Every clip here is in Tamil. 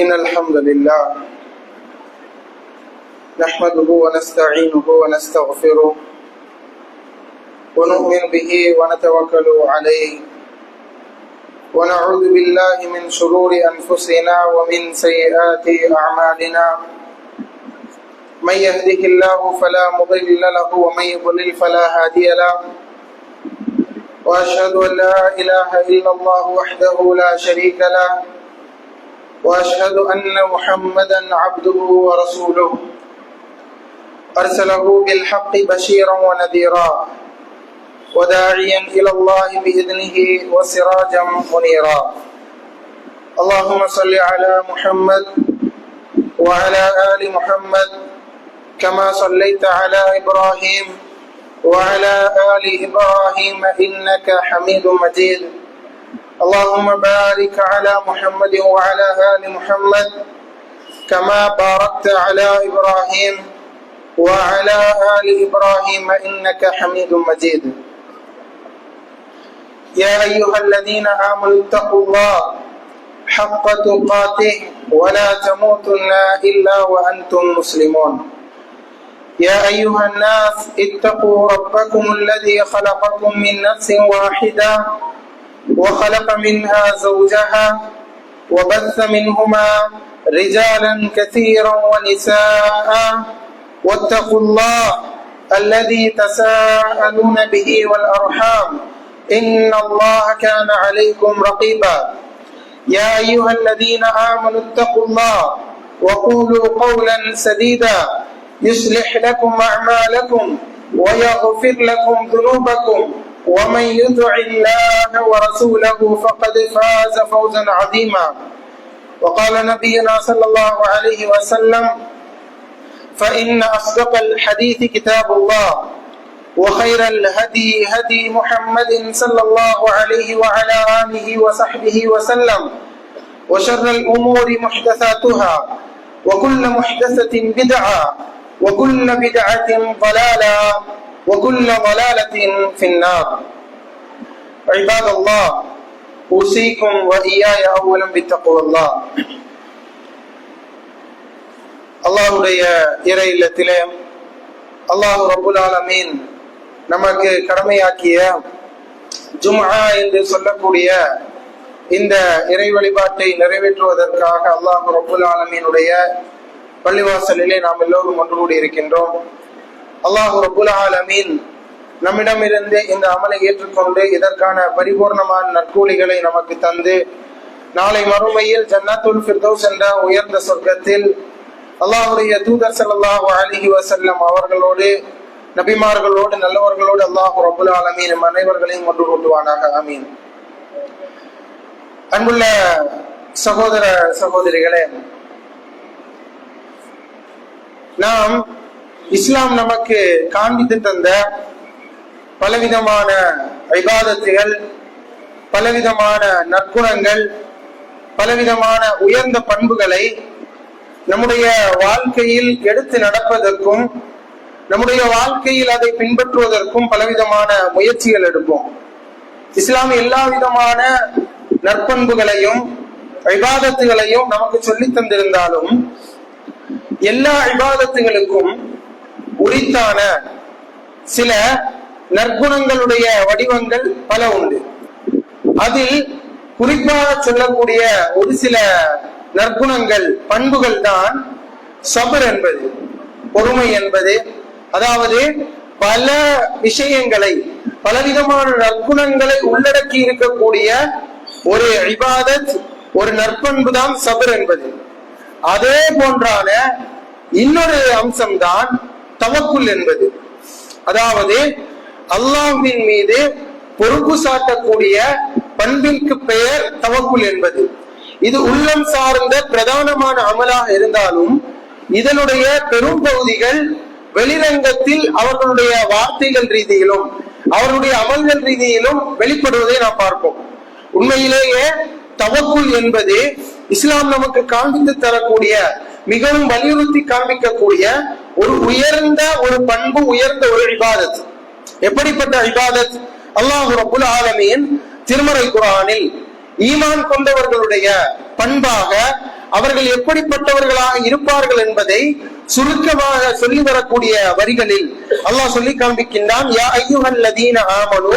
إن الحمد لله نحمده ونستعينه ونستغفره ونؤمن به ونتوكل عليه ونعوذ بالله من شرور أنفسنا ومن سيئات أعمالنا من يهده الله فلا مضل له ومن يضلل فلا هادي له وأشهد أن لا إله إلا الله وحده لا شريك له وأشهد أن محمدا عبده ورسوله أرسله بالحق بشيرا ونذيرا وداعيا إلى الله بإذنه وسراجا منيرا اللهم صل على محمد وعلى آل محمد كما صليت على إبراهيم وعلى آل إبراهيم إنك حميد مجيد اللهم بارك على محمد وعلى آل محمد كما باركت على إبراهيم وعلى آل إبراهيم إنك حميد مجيد يا أيها الذين آمنوا اتقوا الله حق تقاته ولا تموتن إلا وأنتم مسلمون يا أيها الناس اتقوا ربكم الذي خلقكم من نفس واحدة وخلق منها زوجها وبث منهما رجالا كثيرا ونساء واتقوا الله الذي تساءلون به والأرحام إن الله كان عليكم رقيبا يا أيها الذين آمنوا اتقوا الله وقولوا قولا سديدا يصلح لكم أعمالكم ويغفر لكم ذنوبكم ومن يطع الله ورسوله فقد فاز فوزا عظيما وقال نبينا صلى الله عليه وسلم فإن أصدق الحديث كتاب الله وخير الهدي هدي محمد صلى الله عليه وعلى آله وصحبه وسلم وشر الأمور محدثاتها وكل محدثة بدعة وكل بدعة ضلالة وكل ضلالة في النار عباد الله أوصيكم وإياي أولا بتقوى الله அல்லாஹ்வுடைய இறை இல்லத்திலே அல்லாஹ் ரப்புல் ஆலமீன் நமக்கு கடமையாக்கிய ஜும்ஆ என்று சொல்லக்கூடிய இந்த இறை வழிபாட்டை நிறைவேற்றுவதற்காக அல்லாஹ் ரப்புல் ஆலமீனுடைய பள்ளிவாசலிலே நாம் எல்லோரும் ஒன்று கூடி இருக்கின்றோம். அல்லாஹ் ரப்புல் ஆலமீன் நம்மிடமிருந்து இந்த அமலை ஏற்றுக்கொண்டு இதற்கான பரிபூர்ணமான நற்கூலிகளை நமக்கு தந்து நாளை மறுமையில் ஜன்னத்துல் ஃபிர்தௌஸ் என்ற உயர்ந்த சொர்க்கத்தில் அல்லாஹ்வுடைய தூதர் ஸல்லல்லாஹு அலைஹி வஸல்லம் அவர்களோடு நபிமார்களோடு நல்லவர்களோடு அல்லாஹ் ரப்புல் ஆலமீன் அனைவர்களையும் ஒன்று கூட்டுவானாக. ஆமீன். அன்புள்ள சகோதர சகோதரிகளே, நாம் இஸ்லாம் நமக்கு காண்பித்து தந்த பலவிதமான இபாதத்துகள், பலவிதமான நற்குணங்கள், பலவிதமான உயர்ந்த பண்புகளை நம்முடைய வாழ்க்கையில் எடுத்து நடப்பதற்கும் நம்முடைய வாழ்க்கையில் அதை பின்பற்றுவதற்கும் பலவிதமான முயற்சிகள் எடுப்போம். இஸ்லாம் எல்லா விதமான நற்பண்புகளையும் இபாதத்துகளையும் நமக்கு சொல்லி தந்திருந்தாலும் எல்லா இபாதத்துகளுக்கும் உரித்தான சில நற்குணங்களுடைய வடிவங்கள் பல உண்டு. அதில் குறிப்பாக சொல்லக்கூடிய ஒரு சில நற்குணங்கள் பண்புகள் தான் சபர் என்பது, பொறுமை என்பது. அதாவது பல விஷயங்களை, பலவிதமான நற்குணங்களை உள்ளடக்கி இருக்கக்கூடிய ஒரு இபாதத், ஒரு நற்பண்பு தான் சபர் என்பது. அதே போன்றான இன்னொரு அம்சம்தான் தவக்குல் என்பது. அதாவது அல்லாஹ்வின் மீது பொறுப்பு சாட்டக்கூடிய பண்பிற்கு பெயர் தவக்குல் என்பது. இது உள்ளம் சார்ந்த பிரதானமான அமலாக இருந்தாலும் இதனுடைய பெரும் பகுதிகள் வெளிரங்கத்தில் அவர்களுடைய வார்த்தைகள் ரீதியிலும் அவர்களுடைய அமல்கள் ரீதியிலும் வெளிப்படுவதை நாம் பார்ப்போம். உண்மையிலேயே தவக்குல் என்பது இஸ்லாம் நமக்கு காண்பித்து தரக்கூடிய, மிகவும் வலியுறுத்தி காண்பிக்கக்கூடிய ஒரு உயர்ந்த ஒரு பண்பு, உயர்ந்த ஒரு இபாதத். எப்படிப்பட்ட இபாதத்? அல்லாஹ் ரப்புல் ஆலமீன் திருமறை குர்ஆனில் ஈமான் கொண்டவர்களுடைய பண்பாக அவர்கள் எப்படிப்பட்டவர்களாக இருப்பார்கள் என்பதை சுருக்கமாக சொல்லி வரக்கூடிய வரிகளில் அல்லாஹ் சொல்லி காண்பிக்கின்றான். யா அய்யுஹல்லதீன ஆமனூ,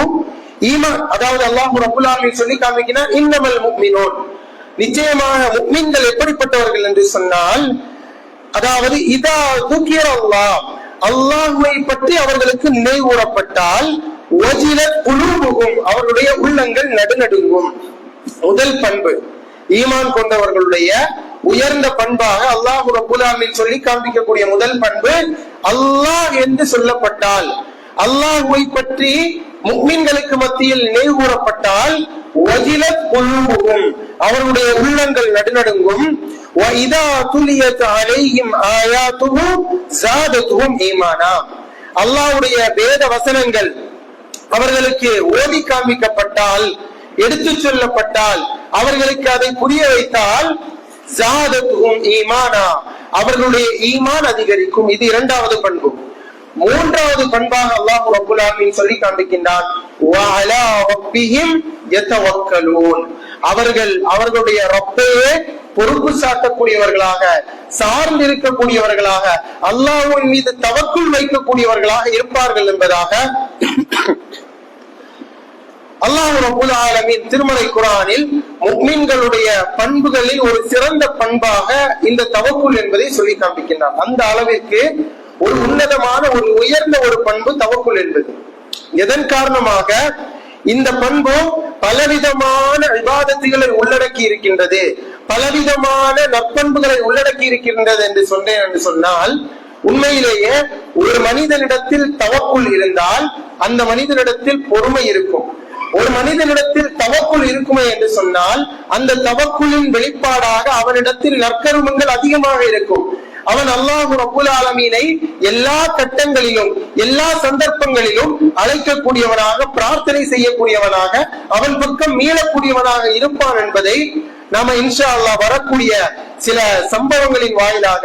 ஈமான், அதாவது அல்லாஹ் ரப்பல் ஆலமீன் சொல்லி காண்பிக்கிறான், இன்னமல் முஃமினூன், நிச்சயமாக முஃமின்கள் எப்படிப்பட்டவர்கள் என்று சொன்னால், அதாவது இதா துக்கிர அல்லாஹ், அல்லாஹ்வை பற்றி அவர்களுக்கு நினைவூறப்பட்டால், வஜிலத் குலூபுஹும், அவர்களுடைய உள்ளங்கள் நடுநடுங்கும். முதல் பண்பு, ஈமான் கொண்டவர்களுடைய உயர்ந்த பண்பாக அல்லாஹ் ரப்பல் ஆலமீன் சொல்லி காண்பிக்கக்கூடிய முதல் பண்பு, அல்லாஹ் என்று சொல்லப்பட்டால், அல்லாஹ்வை பற்றி முஃமின்களுக்கு மத்தியில் நினைவு கூறப்பட்டால், வஜிலத் குலூபுஹும், அவர்களுடைய உள்ளங்கள் நடுநடுங்கும். வஇதா துலியத் அலைஹிம் ஆயாத்துஹு ஸாதத்துஹும் ஈமானா, அல்லாஹ்வுடைய வேத வசனங்கள் அவர்களுக்கு ஓதி காண்பிக்கப்பட்டால், எடுத்து சொல்லப்பட்டால், அவர்களுக்கு அதை புரிய வைத்தால், ஸாதத்துஹும் ஈமானா, அவர்களுடைய ஈமான் அதிகரிக்கும். இது இரண்டாவது பண்பு. மூன்றாவது பண்பாக அல்லாஹ் ரப்பல் ஆலமீன் சொல்லி காண்பிக்கின்றான், வஅலா ரப்பிஹிம் யதவக்கலூன், அவர்கள் அவர்களுடைய ரப்பையே பொறுப்பு சாட்டக்கூடியவர்களாக, சார்ந்திருக்கக்கூடியவர்களாக, அல்லாஹ்வின் மீது தவக்குல் வைக்கக்கூடியவர்களாக இருப்பார்கள் என்பதாக அல்லாஹ் ரப்பல் ஆலமீன் திருமறை குர்ஆனில் முஃமின்களுடைய பண்புகளில் ஒரு சிறந்த பண்பாக இந்த தவக்குல் என்பதை சொல்லி காண்பிக்கின்றார். அந்த அளவிற்கு ஒரு உன்னதமான ஒரு உயர்ந்த ஒரு பண்பு தவக்குல் என்பது. எதன் காரணமாக இந்த பண்பு பலவிதமான இபாதத்துகளை உள்ளடக்கி இருக்கின்றது, பலவிதமான நற்பண்புகளை உள்ளடக்கி இருக்கின்றது என்று சொன்னேன் என்று சொன்னால், உண்மையிலேயே ஒரு மனிதனிடத்தில் தவக்குல் இருந்தால் அந்த மனிதனிடத்தில் பொறுமை இருக்கும். ஒரு மனிதனிடத்தில் தவக்குல் இருக்குமே என்று சொன்னால் அந்த தவக்குலின் வெளிப்பாடாக அவனிடத்தில் நற்கருமங்கள் அதிகமாக இருக்கும். அவன் அல்லாஹ் ரப்பல் ஆலமீனை எல்லா கட்டங்களிலும் எல்லா சந்தர்ப்பங்களிலும் அழைக்கக்கூடியவனாக, பிரார்த்தனை செய்யக்கூடியவனாக, அவன் பக்கம் மீளக்கூடியவனாக இருப்பான் என்பதை நாம இன்ஷா அல்லாஹ் வரக்கூடிய சில சம்பவங்களின் வாயிலாக,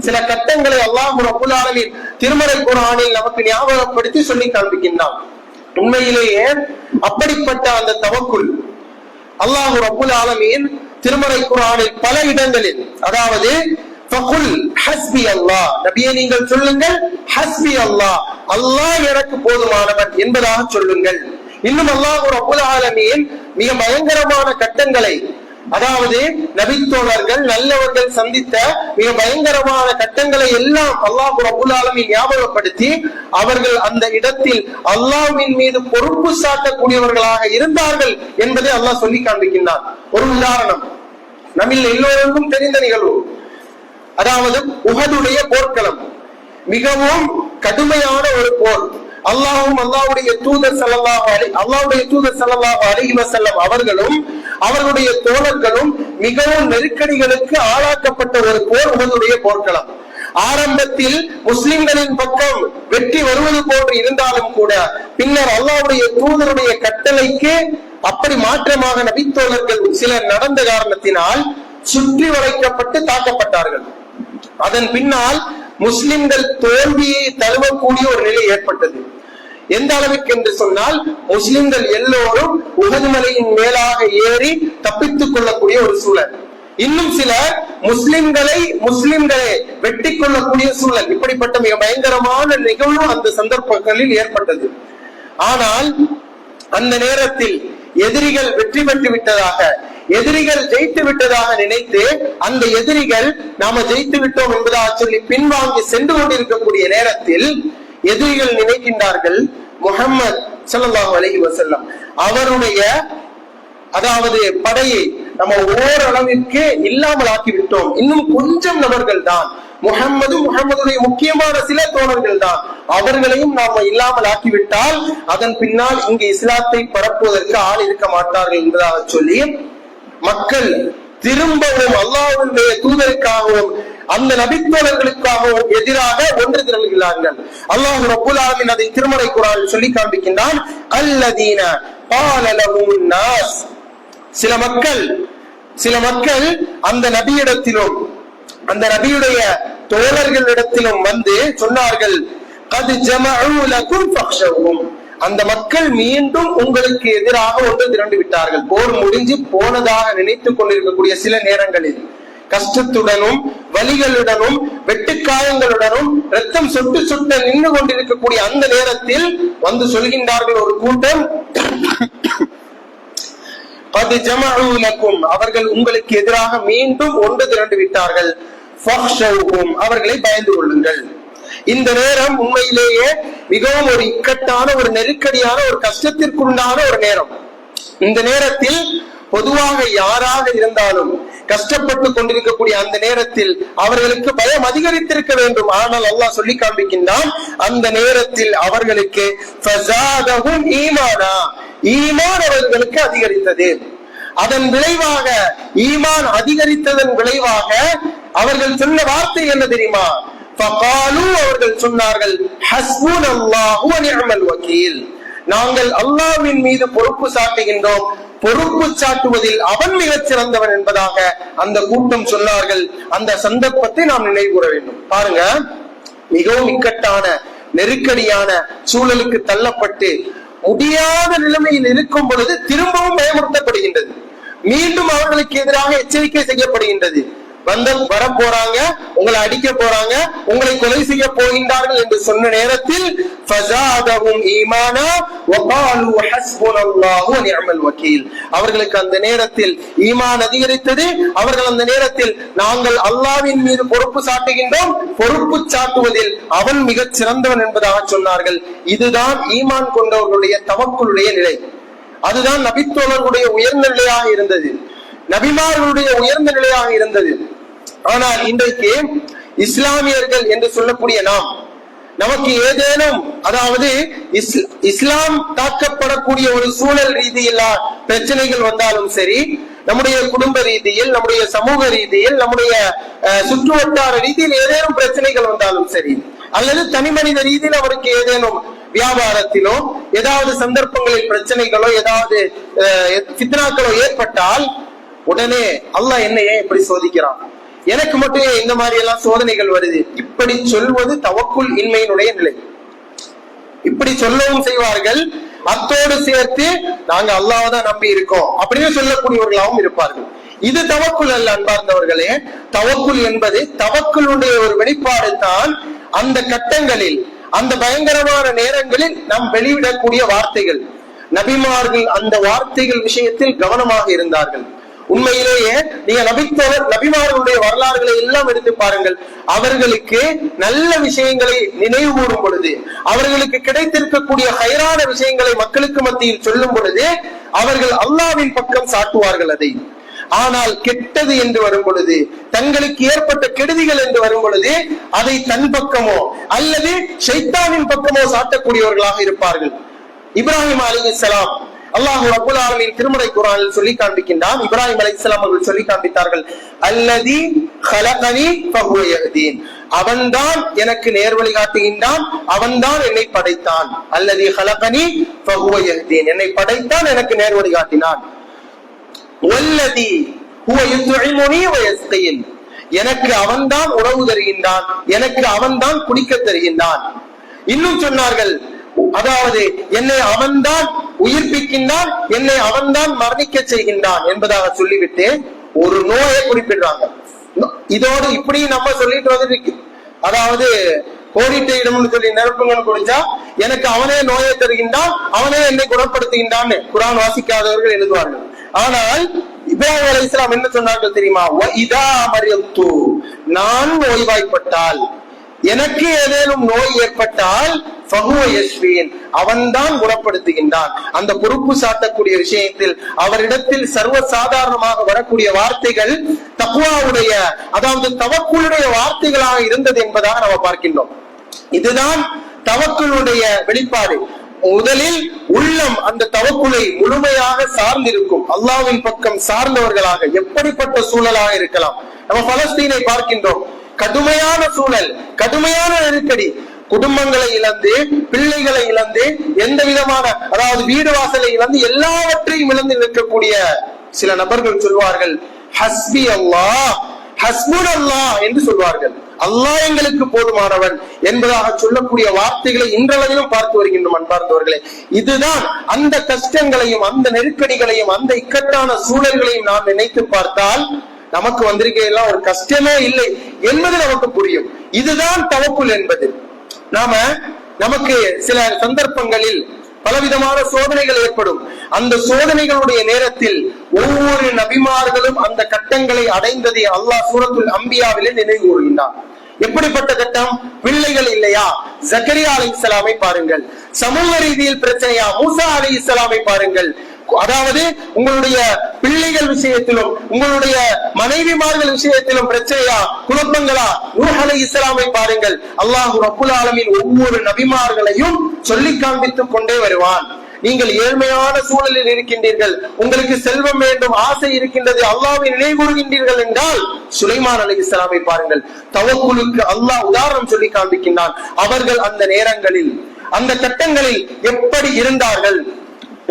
சில கட்டங்களை அல்லாஹ் ரப்பல் ஆலமீன் திருமறை குர்ஆனில் நமக்கு ஞாபகப்படுத்தி சொல்லி காண்பிக்கின்றான். உண்மையிலேயே அப்படிப்பட்ட அந்த தவக்குல் அல்லாஹ் ரப்பல் ஆலமீன் திருமறை குர்ஆனில் பல இடங்களில், அதாவது ஃபகுல் ஹஸ்பி அல்லாஹ், நபியே நீங்கள் சொல்லுங்கள், ஹஸ்பி அல்லாஹ், அல்லாஹ் எனக்கு போதுமானவன் என்பதாக சொல்லுங்கள். இன்னும் அல்லாஹ் ரப்பல் ஆலமீன் மிக பயங்கரமான கட்டங்களை, அதாவது நபித்தோழர்கள் நல்லவர்கள் சந்தித்த மிக பயங்கரமான கட்டங்களை எல்லாம் அல்லாஹ் ரப்பல் ஆலமீன் ஞாபகப்படுத்தி அவர்கள் அந்த இடத்தில் அல்லாஹ்வின் மீது பொறுப்பு சாட்டக்கூடியவர்களாக இருந்தார்கள் என்பதை அல்லாஹ் சொல்லி காண்பிக்கின்றான். ஒரு உதாரணம் நம்மில் எல்லோருக்கும் தெரிந்த நிகழ்வு, அதாவது உஹதுடைய போர்க்களம். மிகவும் கடுமையான ஒரு போர். அல்லாஹ்வும் அல்லாஹ்வுடைய தூதர் ஸல்லல்லாஹு அலைஹி வஸல்லம் அவர்களும் அவர்களுடைய தோழர்களும் மிகவும் நெருக்கடிகளுக்கு ஆளாக்கப்பட்ட ஒரு போர் உஹதுடைய போர்க்களம். ஆரம்பத்தில் முஸ்லிம்களின் பக்கம் வெற்றி வருவது போன்று இருந்தாலும் கூட பின்னர் அல்லாஹ்வுடைய தூதருடைய கட்டளைக்கு அப்படி மாற்றமாக நபித்தோழர்கள் சிலர் நடந்த காரணத்தினால் சுற்றி வளைக்கப்பட்டு தாக்கப்பட்டார்கள். அதன் பின்னால் முஸ்லிம்கள் தோல்வியை தழுவக்கூடிய ஒரு நிலை ஏற்பட்டது. எந்த அளவுக்கு என்று சொன்னால், முஸ்லிம்கள் எல்லோரும் உஹது மலையின் மேலாக ஏறி தப்பித்துக் கொள்ளக்கூடிய ஒரு சூழல். இன்னும் சிலர் முஸ்லிம்களை வெட்டி கொள்ளக்கூடிய சூழல். இப்படிப்பட்ட மிக பயங்கரமான நிகழ்வு அந்த சந்தர்ப்பங்களில் ஏற்பட்டது. ஆனால் அந்த நேரத்தில் எதிரிகள் வெற்றி பெற்று விட்டதாக, எதிரிகள் ஜெயித்து விட்டதாக நினைத்து அந்த எதிரிகள் நாம ஜெயித்து விட்டோம் என்பதாக சொல்லி பின்வாங்கி சென்று கொண்டிருக்கக்கூடிய நேரத்தில் எதிரிகள் நினைக்கின்றார்கள், முஹம்மது ஸல்லல்லாஹு அலைஹி வஸல்லம் அவருடைய, அதாவது படையை நம்ம ஓரளவிற்கு இல்லாமல் ஆக்கிவிட்டோம், இன்னும் கொஞ்சம் நபர்கள் தான், முஹம்மதுடைய முக்கியமான சில தோழர்கள் தான், அவர்களையும் நாம இல்லாமல் ஆக்கிவிட்டால் அதன் பின்னால் இங்கு இஸ்லாத்தை பரப்புவதற்கு ஆள் இருக்க மாட்டார்கள் என்பதாக சொல்லி மக்கள் திரும்பவும் அல்லாஹ்வுடைய தூதருக்காகவும் அந்த நபித்தோழர்களுக்காகவும் எதிராக ஒன்று திரள்கிறார்கள். அல்லாஹ் ரப்பல் ஆலமீன் அதை திருமறை குர்ஆனில் சொல்லி காண்பிக்கின்றான். அல்லதீன கால லஹுன் நாஸ், சில மக்கள் அந்த நபியிடத்திலும் அந்த நபியுடைய தோழர்களிடத்திலும் வந்து சொன்னார்கள், கத் ஜமஉ லகும் ஃபக்ஷவும், அந்த மக்கள் மீண்டும் உங்களுக்கு எதிராக ஒன்று திரண்டு விட்டார்கள். போர் முடிஞ்சு போனதாக நினைத்துக் கொண்டிருக்கக்கூடிய சில நேரங்களில் கஷ்டத்துடனும் வலிகளுடனும் வெட்டுக்காயங்களுடனும் ரத்தம் சொட்டு சொட்ட நின்று கொண்டிருக்கக்கூடிய அந்த நேரத்தில் வந்து சொல்கின்றார்கள் ஒரு கூட்டம், அவர்கள் உங்களுக்கு எதிராக மீண்டும் ஒன்று திரண்டு விட்டார்கள், அவர்களை பயந்து கொள்ளுங்கள். இந்த நேரம் உண்மையிலேயே மிகவும் ஒரு இக்கட்டான, ஒரு நெருக்கடியான, ஒரு கஷ்டத்திற்குண்டான ஒரு நேரம். இந்த நேரத்தில் பொதுவாக யாராக இருந்தாலும் கஷ்டப்பட்டு கொண்டிருக்கக்கூடிய அந்த நேரத்தில் அவர்களுக்கு பயம் அதிகரித்திருக்க வேண்டும். ஆனால் அல்லாஹ் சொல்லி காண்பிக்கின்றான், அந்த நேரத்தில் அவர்களுக்கு ஈமான் அவர்களுக்கு அதிகரித்தது. அதன் விளைவாக, ஈமான் அதிகரித்ததன் விளைவாக அவர்கள் சொன்ன வார்த்தை என்ன தெரியுமா? அவர்கள் சொன்னார்கள், ஹஸ்புனல்லாஹு வ நிஅமல் வக்கீல், நாங்கள் அல்லாஹ்வின் மீது பொறுப்பு சாட்டுகின்றோம், பொறுப்பு சாட்டுவதில் அவன் மிகச் சிறந்தவன் என்பதாக அந்த கூட்டம் சொன்னார்கள். அந்த சந்தர்ப்பத்தை நாம் நினைவு கூற வேண்டும். பாருங்க, மிகவும் இக்கட்டான நெருக்கடியான சூழலுக்கு தள்ளப்பட்டு முடியாத நிலைமையில் இருக்கும் பொழுது திரும்பவும் பயமுறுத்தப்படுகின்றது. மீண்டும் அவர்களுக்கு எதிராக எச்சரிக்கை செய்யப்படுகின்றது. வர போறாங்க, உங்களை அடிக்க போறாங்க, உங்களை கொலை செய்ய போகின்றார்கள் என்று சொன்ன நேரத்தில் அவர்களுக்கு அந்த நேரத்தில் ஈமான் அதிகரித்தது. அவர்கள் அந்த நேரத்தில் நாங்கள் அல்லாஹ்வின் மீது பொறுப்பு சாட்டுகின்றோம், பொறுப்பு சாட்டுவதில் அவன் மிகச் சிறந்தவன் என்பதாக சொன்னார்கள். இதுதான் ஈமான் கொண்டவர்களுடைய தவக்குலுடைய நிலை. அதுதான் நபித்தோழர்களுடைய உயர்ந்த நிலையாக இருந்தது, நபிமார்களுடைய உயர்ந்த நிலையாக இருந்தது. ஆனால் இன்றைக்கு இஸ்லாமியர்கள் என்று சொல்லக்கூடிய நாம், நமக்கு ஏதேனும், அதாவது இஸ்லாம் தாக்கப்படக்கூடிய ஒரு சூழல் ரீதியில் பிரச்சனைகள் வந்தாலும் சரி, நம்முடைய குடும்ப ரீதியில், நம்முடைய சமூக ரீதியில், நம்முடைய சுற்றுவட்டார ரீதியில் ஏதேனும் பிரச்சனைகள் வந்தாலும் சரி, அல்லது தனி மனித ரீதியில் அவருக்கு ஏதேனும் வியாபாரத்திலோ ஏதாவது சந்தர்ப்பங்களில் பிரச்சனைகளோ ஏதாவது ஃபித்னாக்களோ ஏற்பட்டால் உடனே அல்லாஹ் என்னையே இப்படி சோதிக்கிறான், எனக்கு மட்டும் இந்த மாதிரி எல்லாம் சோதனைகள் வருது, இப்படி சொல்வது தவக்குல் இன்மையினுடைய நிலை. இப்படி சொல்லவும் செய்வார்கள். அத்தோடு சேர்த்து நாங்க அல்லாஹ் தான் நம்பி இருக்கோம் அப்படின்னு சொல்லக்கூடியவர்களாகவும் இருப்பார்கள். இது தவக்குல் அல்ல அன்பார்ந்தவர்களே. தவக்குல் என்பது தவக்குலுடைய ஒரு வெளிப்பாடு தான். அந்த கட்டங்களில், அந்த பயங்கரமான நேரங்களில் நாம் வெளியிடக்கூடிய வார்த்தைகள், நபிமார்கள் அந்த வார்த்தைகள் விஷயத்தில் கவனமாக இருந்தார்கள். உண்மையிலேயே நீங்க நபிமார்களுடைய வரலாறுகளை எல்லாம் எடுத்து பாருங்கள். அவர்களுக்கு நல்ல விஷயங்களை நினைவு கூறும் பொழுது, அவர்களுக்கு கிடைத்திருக்கக்கூடிய ஹைரான விஷயங்களை மக்களுக்கு மத்தியில் சொல்லும் பொழுது அவர்கள் அல்லாஹ்வின் பக்கம் சாட்டுவார்கள் அதை. ஆனால் கெட்டது என்று வரும் பொழுது, தங்களுக்கு ஏற்பட்ட கெடுதிகள் என்று வரும் பொழுது அதை தன் பக்கமோ அல்லது ஷைத்தானின் பக்கமோ சாட்டக்கூடியவர்களாக இருப்பார்கள். இப்ராஹிம் அலைஹிஸ்ஸலாம் அல்லாஹ் ரப்பல் ஆலமீன் திருமறை குர்ஆனில் சொல்லி காண்பிக்கின்றான். இப்ராஹிம் அலைஹிஸ்ஸலாம் அவர்கள் சொல்லி காண்பித்தார்கள், அல்லதி خلقني فهو يهدين, அவன்தான் எனக்கு நேர்வழி காட்டுகின்றான், அவன்தான் என்னை படைத்தான். அல்லதி خلقني فهو يهدين, என்னை படைத்தான், எனக்கு நேர்வழி காட்டினான். வல்லதி هو يطعمني ويسقين, எனக்கு அவன்தான் உணவு தருகின்றான், எனக்கு அவன்தான் குடிக்க தருகின்றான். இன்னும் சொன்னார்கள், அதாவது என்னை அவன்தான் உயிர்ப்பிக்கின்றான், என்னை அவன்தான் மரணிக்க செய்கின்றான் என்பதாக சொல்லிவிட்டு ஒரு நோயை குறிப்பிடுறாங்க. இதோடு இப்படி நம்ம சொல்லிட்டு வந்து, அதாவது கோடிட்ட இடம்னு சொல்லி நெருப்புங்கன்னு குடிச்சா எனக்கு அவனே நோயை தருகின்றான், அவனே என்னை குணப்படுத்துகின்றான்னு குர்ஆன் வாசிக்காதவர்கள் எழுதுவார்கள். ஆனால் இப்ராஹிம் அலைஹிஸ்ஸலாம் என்ன சொன்னார்கள் தெரியுமா? இதா மரியத்து, நான் நோய்வாய்ப்பட்டால், எனக்கு ஏதேனும் நோய் ஏற்பட்டால் அவன்தான் குணப்படுத்துகின்றான். அந்த பொறுப்பு சாட்டக்கூடிய விஷயத்தில் அவரிடத்தில் சர்வ சாதாரணமாக வரக்கூடிய வார்த்தைகள் தக்வாவுடைய, அதாவது தவக்குலுடைய வார்த்தைகளாக இருந்தது என்பதாக நம்ம பார்க்கின்றோம். இதுதான் தவக்குலுடைய வெளிப்பாடு. முதலில் உள்ளம் அந்த தவக்குலை முழுமையாக சார்ந்திருக்கும், அல்லாஹ்வின் பக்கம் சார்ந்தவர்களாக. எப்படிப்பட்ட சூழலாக இருக்கலாம். நம்ம பலஸ்தீனை பார்க்கின்றோம், கடுமையான சூழல், கடுமையான நெருக்கடி, குடும்பங்களை இழந்து, பிள்ளைகளை இழந்து, எந்த விதமான, அதாவது வீடு வாசலை இழந்து, எல்லாவற்றையும் இழந்து நிற்கக்கூடிய சில நபர்கள் சொல்வார்கள், ஹஸ்பி அல்லாஹ், ஹஸ்புன் அல்லாஹ் என்று சொல்வார்கள். அல்லாஹ் எங்களுக்கு போதுமானவன் என்பதாக சொல்லக்கூடிய வார்த்தைகளை இன்றளவிலும் பார்த்து வருகின்றோம் அன்பார்ந்தவர்களே. இதுதான் அந்த கஷ்டங்களையும், அந்த நெருக்கடிகளையும், அந்த இக்கட்டான சூழல்களையும் நாம் நினைத்து பார்த்தால் நமக்கு வந்திருக்க எல்லாம் ஒரு கஷ்டமே இல்லை என்பது நமக்கு புரியும். இதுதான் தவக்குல் என்பது. நமக்கு சில சந்தர்ப்பங்களில் பலவிதமான சோதனைகள் ஏற்படும். அந்த சோதனைகளுடைய நேரத்தில் ஒவ்வொரு நபிமார்களும் அந்த கட்டங்களை அடைந்ததை அல்லாஹ் சூரத்துல் அம்பியாவிலே நினைவு கூறுகின்றான். எப்படிப்பட்ட கட்டம்? பிள்ளைகள் இல்லையா, ஜக்கரியா அலைஹிஸ்ஸலாமை பாருங்கள். சமூக ரீதியில் பிரச்சனையா, மூசா அலைஹிஸ்ஸலாமை பாருங்கள். அதாவது உங்களுடைய பிள்ளைகள் விஷயத்திலும் உங்களுடைய மனைவிமார்கள் விஷயத்திலும் பிரச்சனையா, குழப்பங்களா, நூஹ் அலைஹிஸ்ஸலாமை பாருங்கள். அல்லாஹ் ரப்புல் ஆலமீன் ஒவ்வொரு நபிமார்களையும் சொல்லி காண்பித்துக் கொண்டே வருவான். நீங்கள் ஏழ்மையான சூழலில் இருக்கின்றீர்கள், உங்களுக்கு செல்வம் வேண்டும், ஆசை இருக்கின்றது, அல்லாஹ்வை நினைவுகூறுகின்றீர்கள் என்றால் சுலைமான் அலைஹிஸ்ஸலாமை பாருங்கள். தவக்குலுக்கு அல்லாஹ் உதாரணம் சொல்லி காண்பிக்கின்றான். அவர்கள் அந்த நேரங்களில் அந்த கட்டங்களில் எப்படி இருந்தார்கள்?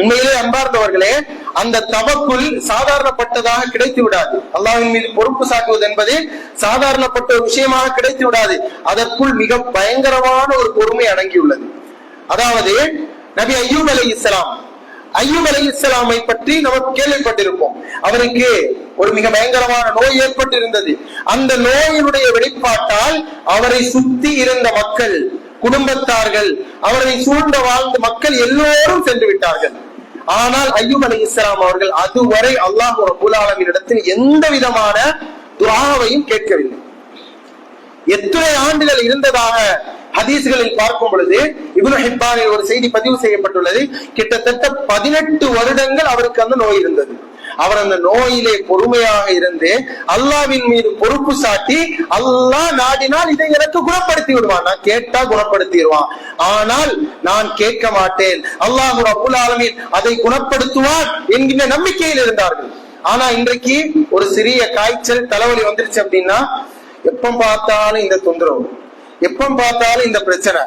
உண்மையிலே அன்பார்ந்தவர்களே, அந்த தவக்குல் சாதாரணப்பட்டதாக கிடைத்து விடாது. அல்லாஹ்வின் மீது பொறுப்பு சாட்டுவது என்பது சாதாரணப்பட்ட ஒரு விஷயமாக கிடைத்து விடாது. அதற்குள் மிக பயங்கரமான ஒரு பொறுமை அடங்கியுள்ளது. அதாவது நபி அய்யூப் அலைஹிஸ்ஸலாமை பற்றி நமக்கு கேள்விப்பட்டிருப்போம். அவருக்கு ஒரு மிக பயங்கரமான நோய் ஏற்பட்டு இருந்தது. அந்த நோயினுடைய வெளிப்பாட்டால் அவரை சுத்தி இருந்த மக்கள், குடும்பத்தார்கள், அவரை சூழ்ந்த வாழ்ந்த மக்கள் எல்லோரும் சென்று விட்டார்கள். ஆனால் அய்யூப் அலைஹிஸ்ஸலாம் அவர்கள் அதுவரை அல்லாஹ் ரப்பல் ஆலமீன் இடத்தில் எந்த விதமான துஆவையும் கேட்கவில்லை. எத்தனை ஆண்டுகள் இருந்ததாக ஹதீஸ்களில் பார்க்கும் பொழுது இப்னு ஹிப்பானில் ஒரு செய்தி பதிவு செய்யப்பட்டுள்ளது. கிட்டத்தட்ட 18 வருடங்கள் அவருக்கு அந்த நோய் இருந்தது. அவர் அந்த நோயிலே பொறுமையாக இருந்து அல்லாஹ்வின் மீது பொறுப்பு சாட்டி, அல்லாஹ் நாடினால் இதை எனக்கு குணப்படுத்தி விடுவான், நான் கேட்டா குணப்படுத்திடுவான், ஆனால் நான் கேட்க மாட்டேன், அல்லாஹ் ரப்புல் ஆலமீன் அதை குணப்படுத்துவான் என்கின்ற நம்பிக்கையில் இருந்தார்கள். ஆனா இன்றைக்கு ஒரு சிறிய காய்ச்சல், தலைவலி வந்துருச்சு அப்படின்னா எப்ப பார்த்தாலும் இந்த தொந்தரவு, எப்ப பார்த்தாலும் இந்த பிரச்சனை,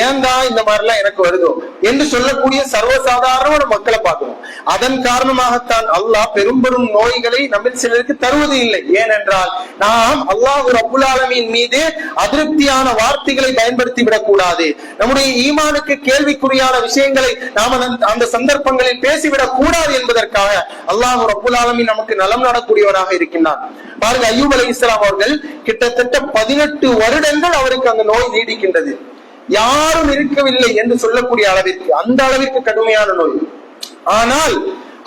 ஏன் தான் இந்த மாதிரி எல்லாம் எனக்கு வருதோ என்று சொல்லக்கூடிய சர்வசாதாரண மக்களை பார்க்கிறோம். அதன் காரணமாகத்தான் அல்லாஹ் பெரும் நோய்களை நம்ம சிலருக்கு தருவது இல்லை. ஏனென்றால் நாம் அல்லாஹ் ரப்புல் ஆலமீன் மீது அதிருப்தியான வார்த்தைகளை பயன்படுத்தி விடக் கூடாது. நம்முடைய ஈமானுக்கு கேள்விக்குறியான விஷயங்களை நாம் அந்த சந்தர்ப்பங்களில் பேசிவிடக் கூடாது என்பதற்காக அல்லாஹ் ரப்புல் ஆலமீன் நமக்கு நலம் நடக்கூடியவராக இருக்கின்றான். பாருங்க, அய்யூப் அலைஹிஸ்ஸலாம் அவர்கள் கிட்டத்தட்ட 18 வருடங்கள் அவருக்கு அந்த நோய் நீடிக்கின்றது. யாரும் இருக்கவில்லை என்று சொல்லக்கூடிய அளவிற்கு, அந்த அளவிற்கு கடுமையான நோய். ஆனால்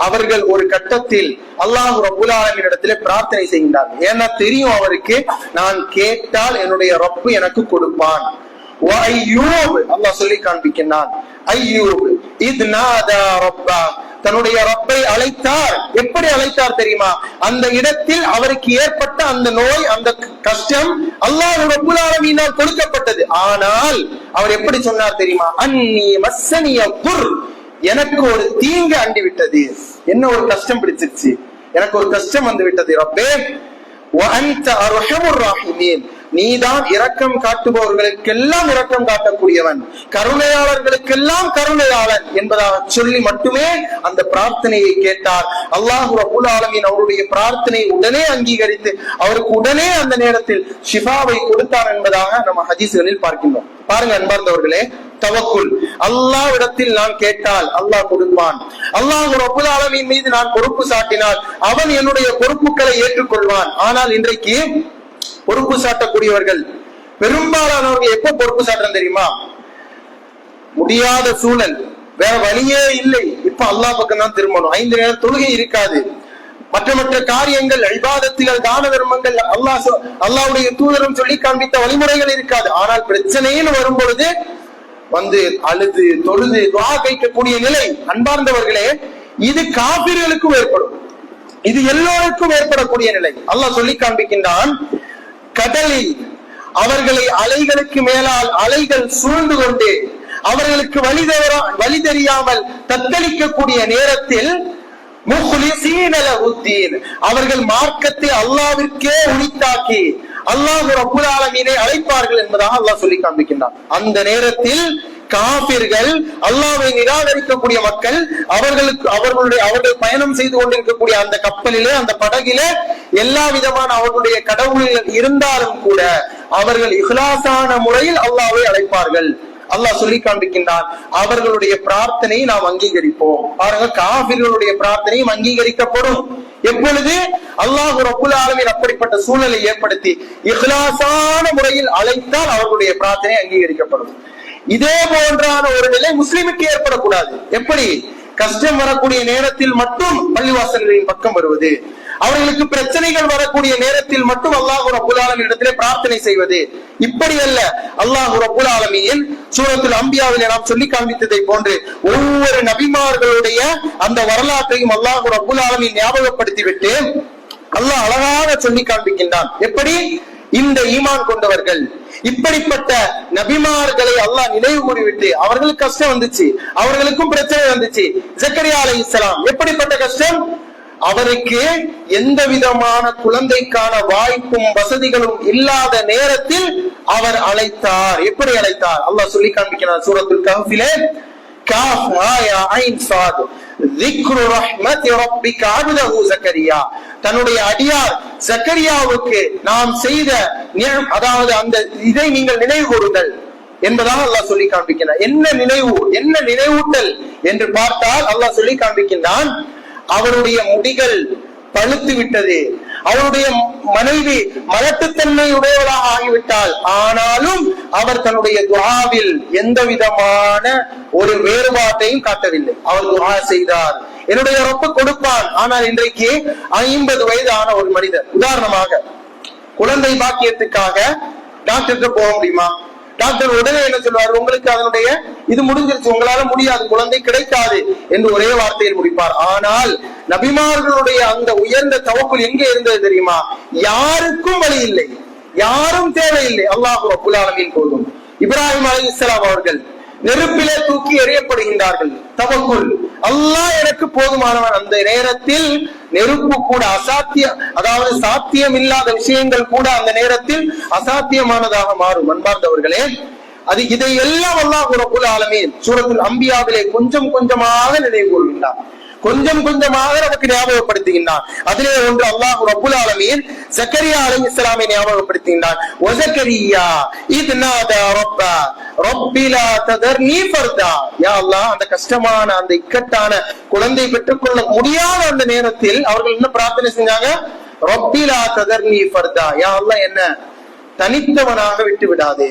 அவர்கள் ஒரு கட்டத்தில் அல்லாஹ் ரப்புல் ஆலமீன் இடத்திலே பிரார்த்தனை செய்கின்றார்கள். ஏன்னா தெரியும் அவருக்கு, நான் கேட்டால் என்னுடைய ரப்பு எனக்கு கொடுப்பான். அல்லாஹ் சொல்லி காண்பிக்கின்றான், அய்யூப் இத் நாதா ரப்பா, தன்னுடைய ரப்பை அழைத்தார். எப்படி அழைத்தார் தெரியுமா? அந்த இடத்தில் அவருக்கு ஏற்பட்ட அந்த நோய், அந்த கஷ்டம் அல்லாஹ் ரப்புல் ஆலமீனால் கொடுக்கப்பட்டது. ஆனால் அவர் எப்படி சொன்னார் தெரியுமா? அன்னி மஸ்ஸனிய குர், எனக்கு ஒரு தீங்கு அண்டி விட்டது, என்ன ஒரு கஷ்டம் பிடிச்சிருச்சு, எனக்கு ஒரு கஷ்டம் வந்து விட்டது ரப்பே. வ அன்த அர்ஹமுர் ராஹிமீன், நீதான் இரக்கம் காட்டுபவர்களுக்கெல்லாம் இரக்கம் காட்டக்கூடியவன், கருணையாளர்களுக்கெல்லாம் கருணையாளன் என்பதாக சொல்லி மட்டுமே அந்த பிரார்த்தனையை கேட்டார். அல்லாஹ் ரப்புல் ஆலமீன் அவருடைய பிரார்த்தனையை உடனே அங்கீகரித்து அவருக்கு உடனே அந்த நேரத்தில் ஷிஃபாவை கொடுத்தார் என்பதாக நம்ம ஹதீஸ்களில் பார்க்கின்றோம். பாருங்க அன்பார்ந்தவர்களே, தவக்குல், அல்லாஹ்விடத்தில் நான் கேட்டால் அல்லாஹ் கொடுப்பான். அல்லாஹ் ரப்புல் ஆலமீன் மீது நான் பொறுப்பு சாட்டினால் அவன் என்னுடைய பொறுப்புகளை ஏற்றுக்கொள்வான். ஆனால் இன்றைக்கு பொறுப்பு சாட்டக்கூடியவர்கள் பெரும்பாலானவர்கள் எப்ப பொறுப்பு சாட்டுறது தெரியுமா? முடியாத சூழல், வேற வழியே இல்லை, இப்ப அல்லாஹ் பக்கம் தான் திரும்பணும், 5 நேரம் தொழுகை இருக்காது, மற்ற காரியங்கள், இபாதத்துகள், தான தர்மங்கள், அல்லாஹ்வுடைய தூதரும் சொல்லி காண்பித்த வழிமுறைகள் இருக்காது. ஆனால் பிரச்சனைன்னு வரும் பொழுது வந்து அழுது தொழுது துஆ கேட்கக்கூடிய நிலை. அன்பார்ந்தவர்களே, இது காபிர்களுக்கும் ஏற்படும், இது எல்லோருக்கும் ஏற்படக்கூடிய நிலை. அல்லாஹ் சொல்லி காண்பிக்கின்றான், கடலில் அவர்களை அலைகளுக்கு மேலால் அலைகள் சூழ்ந்து கொண்டு அவர்களுக்கு வழி தெரியாமல் தத்தளிக்கக்கூடிய நேரத்தில் அவர்கள் மார்க்கத்தை அல்லாஹ்விற்கே உரித்தாக்கி அல்லாஹ் ரப்புல் ஆலமீனை அழைப்பார்கள் என்பதாக அல்லாஹ் சொல்லி காண்பிக்கின்றான். அந்த நேரத்தில் காபிர்கள், அல்லாஹ்வை நிராகரிக்கக்கூடிய மக்கள், அவர்கள் பயணம் செய்து கொண்டிருக்கக்கூடிய அந்த கப்பலிலே, அந்த படகிலே எல்லா விதமான அவர்களுடைய கடவுள்கள் இருந்தாலும் கூட அவர்கள் இஹ்லாஸான முறையில் அல்லாஹ்வை அழைப்பார்கள். அல்லாஹ் சொல்லி காண்பிக்கின்றான், அவர்களுடைய பிரார்த்தனையை நாம் அங்கீகரிப்போம். பாருங்க, காபிர்களுடைய பிரார்த்தனையும் அங்கீகரிக்கப்படும். எப்பொழுது அல்லாஹ் ரப்புல் ஆலமீன் அப்படிப்பட்ட சூழலை ஏற்படுத்தி இஹ்லாஸான முறையில் அழைத்தால் அவர்களுடைய பிரார்த்தனை அங்கீகரிக்கப்படும். இதே போன்றான ஒரு நிலை முஸ்லிமுக்கு ஏற்படக்கூடாது. எப்படி? கஷ்டம் வரக்கூடிய நேரத்தில் மட்டும் பள்ளிவாசல்களின் பக்கம் வருவது, அவர்களுக்கு பிரச்சனைகள் வரக்கூடிய நேரத்தில் மட்டும் அல்லாஹ் ரப்புல் ஆலமீன் இடத்திலே பிரார்த்தனை செய்வது, இப்படி அல்ல. அல்லாஹ் ரப்புல் ஆலமீன் சூரத்துல் அம்பியாவிலே நாம் சொல்லி காண்பித்ததை போன்று ஒவ்வொரு நபிமார்களுடைய அந்த வரலாற்றையும் அல்லாஹ் ரப்புல் ஆலமீன் ஞாபகப்படுத்திவிட்டு அல்லாஹ் அழகாக சொல்லி காண்பிக்கின்றான். எப்படி? இந்த ஈமான் கொண்டவர்கள், இப்படிப்பட்ட நபிமார்களை அல்லாஹ் நினைவு கூறிவிட்டு, அவர்களுக்கு கஷ்டம் வந்துச்சு, அவர்களுக்கும் பிரச்சனை வந்துச்சு. ஜக்கரியா அலைஹிஸ்ஸலாம் எப்படிப்பட்ட கஷ்டம்? அவருக்கு எந்த விதமான குழந்தைக்கான வாய்ப்பும் வசதிகளும் இல்லாத நேரத்தில் அவர் அழைத்தார். எப்படி அழைத்தார்? அல்லாஹ் சொல்லி காண்பிக்கிறார் சூரத்துல் கஹ்ஃபிலே, காஃப் ஆயா ஐன் சாத் ذிக்ரு ரஹ்மத்தி ரப்பிக அப்தஹு ஜக்கரியா. தன்னுடைய அடியார் ஜக்கரியாவுக்கு நாம் செய்த அதாவது அந்த இதை நீங்கள் நினைவு கூறுங்கள் என்பதாக அல்லாஹ் சொல்லி காண்பிக்கிறார். என்ன நினைவு, என்ன நினைவூட்டல் என்று பார்த்தால் அல்லாஹ் சொல்லி காண்பிக்கின்றான், அவருடைய முடிகள் பழுத்து விட்டது, அவருடைய மனைவி மலட்டுத்தன்மை உடையவளாக ஆகிவிட்டால், ஆனாலும் அவர் தன்னுடைய துஆவில் எந்த விதமான ஒரு வேறுபாட்டையும் காட்டவில்லை. அவர் துஆ செய்தார், என்னுடைய ரப்பு கொடுப்பான். ஆனால் இன்றைக்கு 50 வயது ஆன ஒரு மனிதர், உதாரணமாக குழந்தை பாக்கியத்துக்காக டாக்டருக்கு போக முடியுமா? டாக்டர் உடனே என்ன சொல்வார்? உங்களுக்கு அதனுடைய இது முடிஞ்சிருச்சு, உங்களால முடியாது, குழந்தை கிடைக்காது என்று ஒரே வார்த்தையில் முடிப்பார். ஆனால் நபிமார்களுடைய அந்த உயர்ந்த தவக்குல் எங்கே இருந்தது தெரியுமா? யாருக்கும் வழி இல்லை, யாரும் தேவையில்லை, அல்லாஹ் ரப்புல் ஆலமீன் போதும். இப்ராஹிம் அலைஹிஸ்ஸலாம் அவர்கள் நெருப்பிலே தூக்கி எறியப்படுகின்றார்கள். தவக்குல், அல்லாஹ் எனக்கு போதுமானவன். அந்த நேரத்தில் நெருப்பு கூட அசாத்தியம், அதாவது சாத்தியம் இல்லாத விஷயங்கள் கூட அந்த நேரத்தில் அசாத்தியமானதாக மாறும். அன்பார்ந்தவர்களே, அது இதையெல்லாம் அல்லாஹ் ரப்புல் ஆலமீன் சூரத்துல் அம்பியாவிலே கொஞ்சம் கொஞ்சமாக நினைவு கூறுகின்றார், கொஞ்சம் கொஞ்சமாக நமக்கு ஞாபகப்படுத்துகின்றான். அதிலே ஒன்று அல்லாஹ் ரப்புல் ஆலமீன் ஜக்கரியா அலைஹிஸ்ஸலாமை ஞாபகப்படுத்துகின்றான். வஸக்கரியா இத் நாதா ரப்பா ரப்பி லா ததர்னி ஃபர்தா. யா அல்லாஹ், அந்த கஷ்டமான அந்த இக்கட்டான குழந்தை பெற்றுக்கொள்ள முடியாத அந்த நேரத்தில் அவர்கள் என்ன பிரார்த்தனை செஞ்சாங்க? ரப்பி லா ததர்னி ஃபர்தா. யா அல்லாஹ், என்ன தனித்தவனாக விட்டு விடாதே,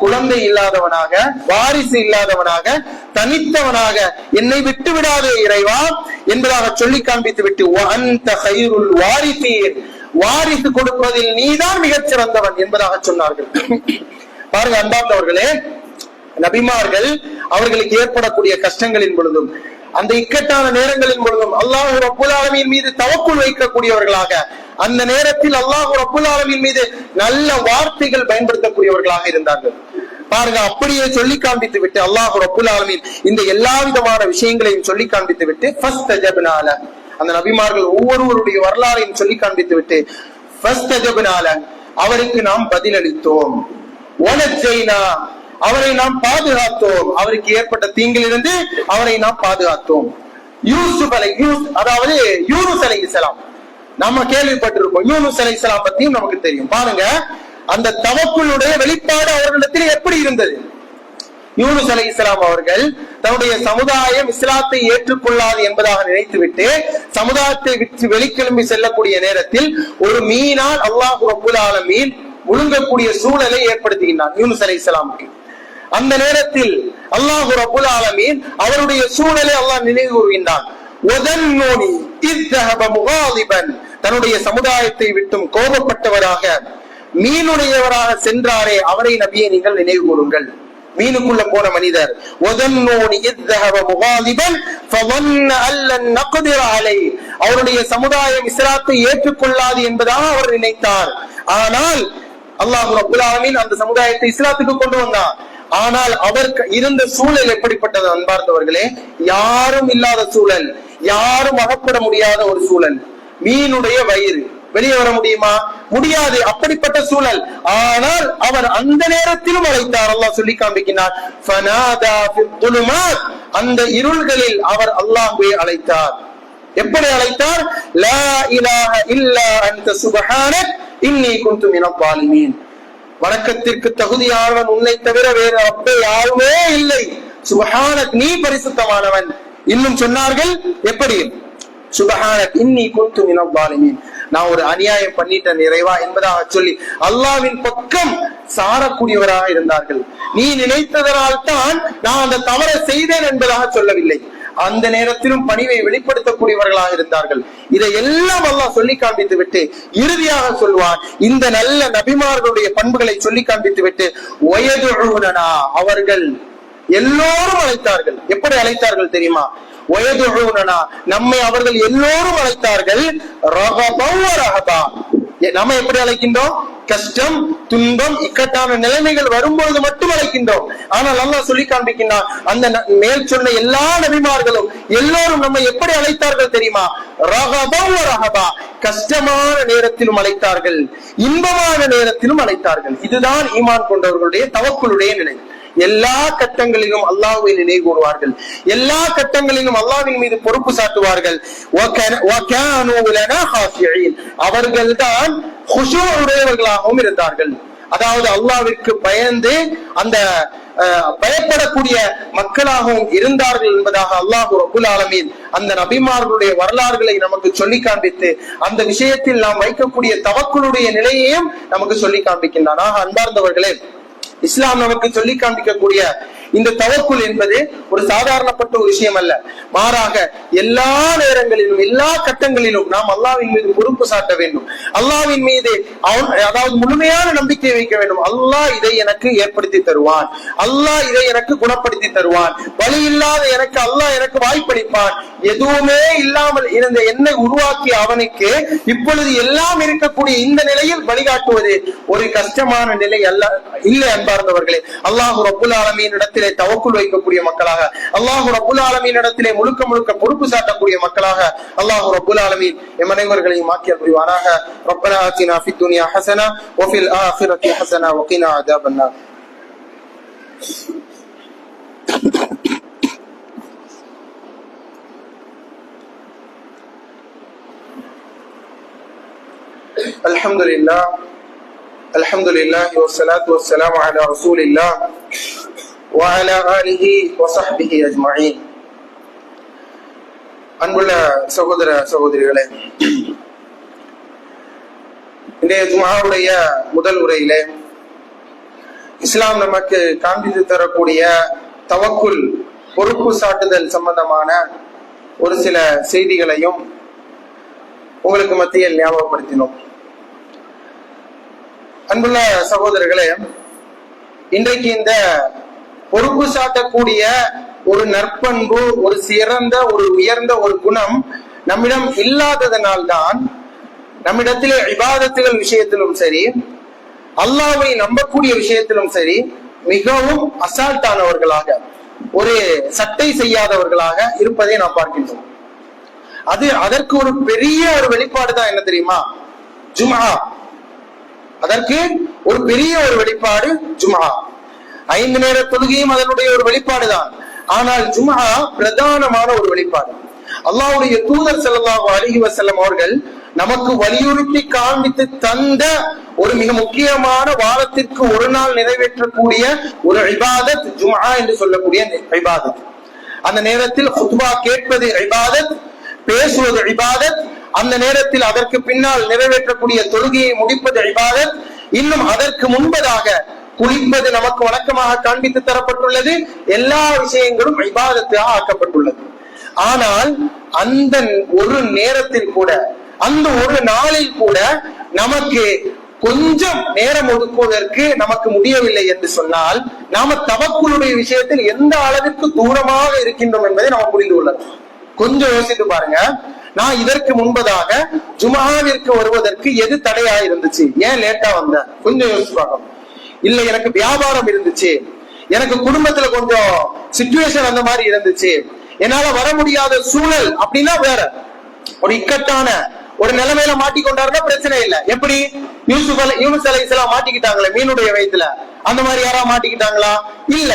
குழந்தை இல்லாதவனாக, வாரிசு இல்லாதவனாக, தனித்தவனாக என்னை விட்டு விடாதே இறைவா என்பதாக சொல்லி காண்பித்து விட்டு வாரிசு கொடுப்பதில் நீதான் மிகச் சிறந்தவன் என்பதாக சொன்னார்கள். பாருங்க அன்பார்ந்தவர்களே, நபிமார்கள் அவர்களுக்கு ஏற்படக்கூடிய கஷ்டங்களின் பொழுதும் அந்த இக்கட்டான நேரங்களின் பொழுதும் அல்லாஹ் ரப்புல் ஆலமீன் மீது தவக்குல் வைக்கக்கூடியவர்களாக, அந்த நேரத்தில் அல்லாஹ் ரப்புல் ஆலமீன் மீது நல்ல வார்த்தைகள் பயன்படுத்தக்கூடியவர்களாக இருந்தார்கள். பாருங்க, அப்படியே சொல்லி காண்பித்து விட்டு அல்லாஹ் ரப்புல் ஆலமீன் இந்த எல்லா விதமான விஷயங்களையும் சொல்லி காண்பித்து விட்டு ஃபஸ்தஜப்னா லஹ், அந்த நபிமார்கள் ஒவ்வொருவருடைய வரலாறையும் சொல்லி காண்பித்து விட்டு ஃபஸ்தஜப்னா லஹ், அவருக்கு நாம் பதிலளித்தோம், வனஜைனா, அவரை நாம் பாதுகாத்தோம், அவருக்கு ஏற்பட்ட தீங்கிலிருந்து அவரை நாம் பாதுகாத்தோம். அதாவது யூனுஸ் அலைஹிஸ்ஸலாம் நம்ம கேள்விப்பட்டிருக்கோம், யூனுஸ் அலைஹிஸ்ஸலாம் பத்தியும் நமக்கு தெரியும். பாருங்க, அந்த தவக்குலுடைய வெளிப்பாடு அவர்களிடத்தில் எப்படி இருந்தது? யூனுஸ் அலைஹிஸ்ஸலாம் அவர்கள் தன்னுடைய சமுதாயம் இஸ்லாத்தை ஏற்றுக்கொள்ளாது என்பதாக நினைத்துவிட்டு சமுதாயத்தை விட்டு வெளிக்கிளம்பி செல்லக்கூடிய நேரத்தில் ஒரு மீனால் அல்லாஹ் ரப்புல் ஆலமீன் முழுங்கக்கூடிய சூழலை ஏற்படுத்துகின்றான் யூனுஸ் அலைஹிஸ்ஸலாமுக்கு. அந்த நேரத்தில் அல்லாஹ் ரப்புல் ஆலமீன் அவருடைய சூழலை அல்லாஹ் நினைவு கூறுகின்றான். தன்னுடைய சமுதாயத்தை விட்டும் கோபப்பட்டவராக மீனுடையவராக சென்றாரே, அவரை நபியை நீங்கள் நினைவு கூறுங்கள். மீனுக்குள்ள போன மனிதர் அவருடைய சமுதாயம் இஸ்லாத்தை ஏற்றுக்கொள்ளாது என்பதாக அவர் நினைத்தார். ஆனால் அல்லாஹ் ரப்புல் ஆலமீன் அந்த சமுதாயத்தை இஸ்லாத்துக்கு கொண்டு வந்தார். ஆனால் அவர் இருந்த சூழல் எப்படிப்பட்டது அன்பார்ந்தவர்களே? யாரும் இல்லாத சூழல், யாரும் அகப்பட முடியாத ஒரு சூழல். மீனுடைய வயிறு, வெளியே வர முடியுமா? முடியாது, அப்படிப்பட்ட சூழல். ஆனால் அவர் அந்த நேரத்திலும் அழைத்தார். அல்லாஹ் சொல்லி காண்பிக்கிறார், அந்த இருள்களில் அவர் அல்லாஹ்வை அழைத்தார். எப்படி அழைத்தார்? லா இலாஹ இல்லா அன்த சுப்ஹானக் இன்னி குன்து மினல் ஸாலிமீன். வணக்கத்திற்கு தகுதியானவன் உன்னை தவிர வேறு ரப்பே யாருமே இல்லை, சுப்ஹானக், நீ பரிசுத்தமானவன். இன்னும் சொன்னார்கள், எப்படி சுப்ஹானக் இன்னி குன்து மினல் ஸாலிமீன், நான் ஒரு அநியாயம் பண்ணிட்டேன் இறைவா என்பதாக சொல்லி அல்லாஹ்வின் பக்கம் சாரக்கூடியவராக இருந்தார்கள். நீ நினைத்ததனால் தான் நான் அந்த தவறை செய்தேன் என்பதாக சொல்லவில்லை, அந்த நேரத்திலும் பணிவை வெளிப்படுத்தக்கூடியவர்களாக இருந்தார்கள். இதை எல்லாம் அல்லாஹ் சொல்லி காண்பித்து விட்டு இறுதியாக சொல்வான், இந்த நல்ல நபிமார்களுடைய பண்புகளை சொல்லி காண்பித்து விட்டு வயதுனா, அவர்கள் எல்லோரும் அழைத்தார்கள். எப்படி அழைத்தார்கள் தெரியுமா? வயதுனா, நம்மை அவர்கள் எல்லோரும் அழைத்தார்கள். ரகபன் வ ரஹபா, நம்ம எப்படி அழைக்கின்றோம்? கஷ்டம், துன்பம், இக்கட்டான நிலைமைகள் வரும்போது மட்டும் அழைக்கின்றோம். ஆனால் அல்லாஹ் சொல்லி காண்பிக்கின்றான், அந்த மேல் சொன்ன எல்லா நபிமார்களும் எல்லோரும் நம்ம எப்படி அழைத்தார்கள் தெரியுமா? ரகபன் வ ரஹபா, கஷ்டமான நேரத்திலும் அழைத்தார்கள், இன்பமான நேரத்திலும் அழைத்தார்கள். இதுதான் ஈமான் கொண்டவர்களுடைய தவக்குலுடைய நிலை. எல்லா கட்டங்களிலும் அல்லாஹ்வை நினைவு கூறுவார்கள், எல்லா கட்டங்களிலும் அல்லாஹ்வின் மீது பொறுப்பு சாட்டுவார்கள். அவர்கள் தான் குஷூ உடையவர்களாகவும் இருந்தார்கள். அதாவது அல்லாஹ்விற்கு பயந்து அந்த பயப்படக்கூடிய மக்களாகவும் இருந்தார்கள் என்பதாக அல்லாஹ் ரப்புல் ஆலமீன் அந்த நபிமார்களுடைய வரலாறுகளை நமக்கு சொல்லி காண்பித்து அந்த விஷயத்தில் நாம் வைக்கக்கூடிய தவக்குலுடைய நிலையையும் நமக்கு சொல்லி காண்பிக்கின்றான். அன்பார்ந்தவர்களே, இஸ்லாம் நமக்கு சொல்லி காண்பிக்கக்கூடிய இந்த தவக்குல் என்பது ஒரு சாதாரணப்பட்ட ஒரு விஷயம் அல்ல. மாறாக எல்லா நேரங்களிலும் எல்லா கட்டங்களிலும் நாம் அல்லாஹ்வின் மீது பொறுப்பு சாட்ட வேண்டும், அல்லாஹ்வின் மீது அதாவது முழுமையான நம்பிக்கை வைக்க வேண்டும். அல்லாஹ் இதை எனக்கு ஏற்படுத்தி தருவான், அல்லாஹ் இதை எனக்கு குணப்படுத்தி தருவான், வழி இல்லாத எனக்கு அல்லாஹ் எனக்கு வாய்ப்பளிப்பான். எதுவுமே இல்லாமல் இருந்த என்னை உருவாக்கிய அவனுக்கு இப்பொழுது எல்லாம் இருக்கக்கூடிய இந்த நிலையில் வழிகாட்டுவது ஒரு கஷ்டமான நிலை அல்ல, இல்லை அன்பார்ந்தவர்களே. அல்லாஹ் ரப்புல் ஆலமீன் இடத்திலே தவக்குல் வைக்கக்கூடிய மக்களாக, அல்லாஹ் ரப்புல் ஆலமீன் இடத்திலே முழுக்க முழுக்க பொறுப்பு சாட்டக்கூடிய மக்களாக அல்லாஹ் ரப்புல் ஆலமீன் எம் அனைவர்களையும் ஆக்கியல் புரிவானாக. ரப்பனா ஆத்தினா ஃபித் துன்யா ஹஸனா வ ஃபில் ஆখিরাতি ஹஸனா வ கினா அஸாபன்னார். அல்ஹம்துலில்லாஹ் அல்ஹம்துலில்லாஹி வஸ்ஸலாத்து வஸ்ஸலாமு அலா ரசூலில்லாஹ் وعلى آله وصحبه أجمعين. அன்புள்ள சகோதர சகோதரிகளே, இன்றைய ஜும்ஆவுடைய முதல் உரையிலே இஸ்லாம் நமக்கு காண்பித்து தரக்கூடிய தவக்குல் பொறுப்பு சாட்டுதல் சம்பந்தமான ஒரு சில செய்திகளையும் உங்களுக்கு மத்தியில் ஞாபகப்படுத்தினோம். அன்புள்ள சகோதரர்களே, இன்றைக்கு இந்த பொறுப்பு சாட்டக்கூடிய ஒரு நற்பண்பு, ஒரு சிறந்த ஒரு உயர்ந்த ஒரு குணம் நம்மிடம் இல்லாததனால்தான் நம்மிடத்திலே இபாதத்துகள் விஷயத்திலும் சரி, அல்லாஹ்வை நம்பக்கூடிய விஷயத்திலும் சரி, மிகவும் அசால்ட்டானவர்களாக, ஒரு சட்டை செய்யாதவர்களாக இருப்பதை நாம் பார்க்கின்றோம். அதற்கு ஒரு பெரிய ஒரு வெளிப்பாடு தான் என்ன தெரியுமா? ஜும்ஆ. அதற்கு ஒரு பெரிய ஒரு வெளிப்பாடு ஜும்ஆ. 5 நேர தொழுகையும் அதனுடைய ஒரு வெளிப்பாடுதான். ஆனால் ஜும்ஆ பிரதானமான ஒரு வெளிப்பாடு. அல்லாஹ்வுடைய தூதர் ஸல்லல்லாஹு அலைஹி வஸல்லம் அவர்கள் நமக்கு வலியுறுத்தி காண்பித்து தந்த ஒரு மிக முக்கியமான வாரத்திற்கு ஒரு நாள் நிறைவேற்றக்கூடிய ஒரு இபாதத் ஜும்ஆ என்று சொல்லக்கூடிய இபாதத். அந்த நேரத்தில் குத்பா கேட்பது இபாதத், பேசுவது இபாதத், அந்த நேரத்தில் அதற்கு பின்னால் நிறைவேற்றக்கூடிய தொழுகையை முடிப்பது இபாதத். இன்னும் அதற்கு முன்பதாக குளிப்பது நமக்கு வணக்கமாக காண்பித்து தரப்பட்டுள்ளது. எல்லா விஷயங்களும் இபாதத்தாக ஆக்கப்பட்டுள்ளது. ஆனால் அந்த ஒரு நேரத்தில் கூட, அந்த ஒரு நாளில் கூட நமக்கு கொஞ்சம் நேரம் ஒதுக்குவதற்கு நமக்கு முடியவில்லை என்று சொன்னால் நாம தவக்குலுடைய விஷயத்தில் எந்த அளவிற்கு தூரமாக இருக்கின்றோம் என்பதை நாம் புரிந்து கொள்ளலாம். கொஞ்சம் யோசித்து பாருங்க. நான் இதற்கு முன்பதாக ஜும்ஆவிற்கு வருவதற்கு எது தடையா இருந்துச்சு? ஏன் லேட்டா வந்தேன்? கொஞ்சம் யோசிச்சு பார்க்கணும். இல்ல எனக்கு வியாபாரம் இருந்துச்சு, எனக்கு குடும்பத்துல கொஞ்சம் சிச்சுவேஷன் அந்த மாதிரி இருந்துச்சு, என்னால வர முடியாத சூழல் அப்படின்னா வேற ஒரு இக்கட்டான ஒரு நிலைமையில மாட்டிக்கொண்டாருன்னா பிரச்சனை இல்லை. எப்படி யூனுஸ் அலைஹிஸ்ஸலாம் மாட்டிக்கிட்டாங்களே மீனுடைய வயித்துல, அந்த மாதிரி யாராவது மாட்டிக்கிட்டாங்களா? இல்ல.